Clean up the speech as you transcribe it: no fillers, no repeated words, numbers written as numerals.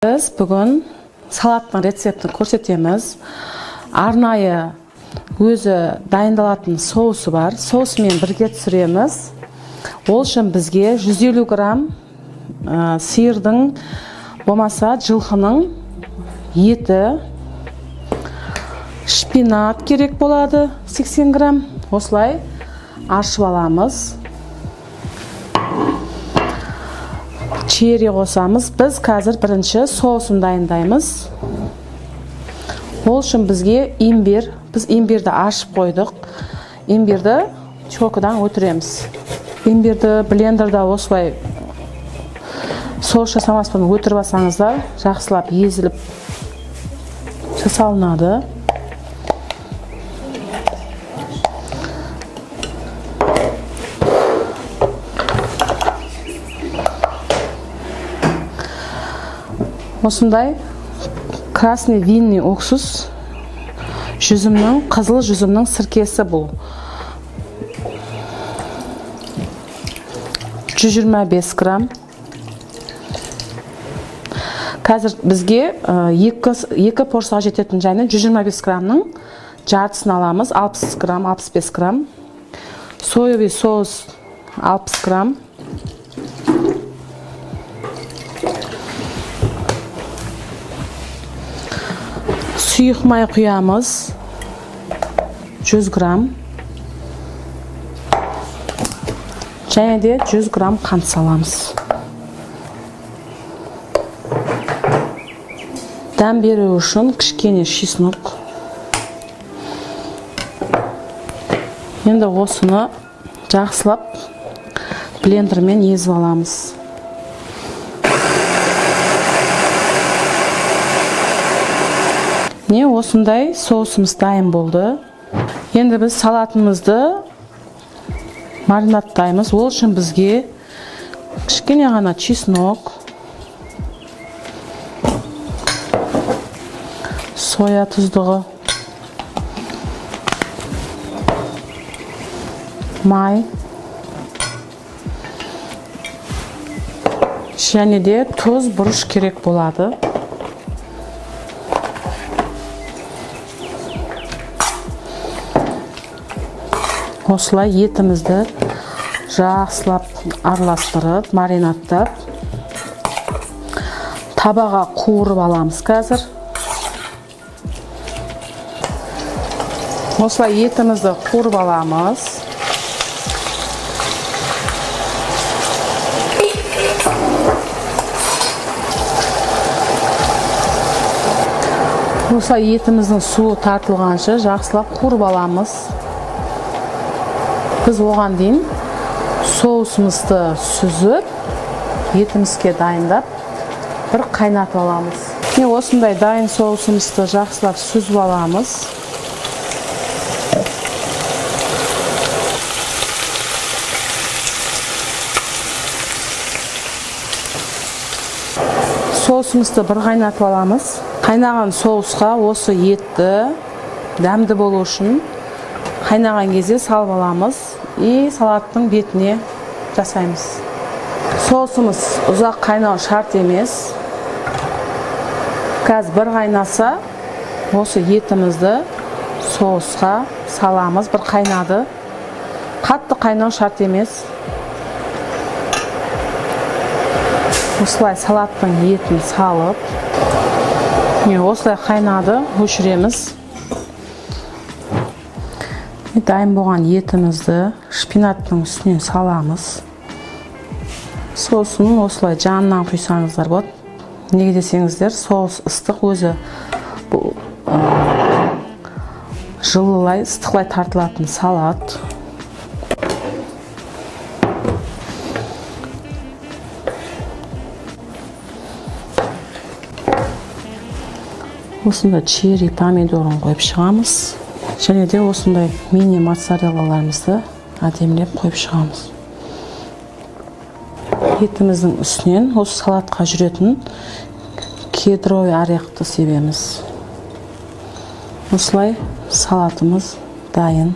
Біз бүгін салаттың рецептін көрсетеміз. Арнайы өзі дайындалатын соусы бар. Соусымен бірге түсіреміз. Ол үшін бізге 150 грамм сиырдың болмаса жылқының еті, шпинат керек болады 80 грамм. Осылай ашып аламыз. Черри қосамыз. Біз қазір бірінші соусын дайындаймыз. Ол үшін бізге имбир. Біз имбирді ашып қойдық. Имбирді чокадан өтіреміз. Имбирді блендерда осылай соус жасамаспен өтіріп алсаңыздар, жақсылап езіліп жасалынады. Осындай красный винный уксус, қызыл жүзімнің сіркесі бұл. 125 грамм. Қазір бізге 2 порцияға жететін және 125 грамның жартысын аламыз. 60 грамм, 65 грамм. Соевый соус 60 грамм. Сұйық май құямыз 100 грамм. Және де 100 грамм қант саламыз. Дәм беру үшін кішкене чеснок. Енді осыны жақсылап блендермен езіп аламыз. Осындай соусымыз дайын болды. Енді біз салатымызды маринадтаймыз. Ол үшін бізге кішкене ғана чеснок, соя тұздығы, май және де тұз, бұрыш керек болады. Осылай етімізді жақсылап араластырып, маринадтап, табаға қуырып аламыз қазір. Осылай етімізді қуырып аламыз. Осылай етіміздің суы тартылғанша жақсылап қуырып аламыз. Біз оған дейін соусымызды сүзіп, етімізге дайындап, бір қайнатып аламыз. Осындай дайын соусымызды жақсылап сүзіп аламыз. Соусымызды бір қайнатып аламыз. Қайнаған соусқа осы етті дәмді болу үшін қайнаған кезде салып аламыз и салаттың бетіне жасаймыз. Соусымыз ұзақ қайнау шарт емес. Қазір бір қайнаса, осы етімізді соусқа саламыз. Бір қайнады. Қатты қайнау шарт емес. Осылай салаттың етін салып, осылай қайнады, өшіреміз. Дайын болған етімізді шпинаттың үстінен саламыз. Соусын осылай жанынан құйсаңыздар болады. Неге десеңіздер, соус ыстық өзі жылылай, ыстықлай тартылатын салат. Осында черри помидорын қойып шығамыз. Және де осындай мини моцареллаларымызды әдемілеп қойып шығамыз. Етіміздің үстінен осы салатқа жүретін кедровый орехты себеміз. Осылай салатымыз дайын.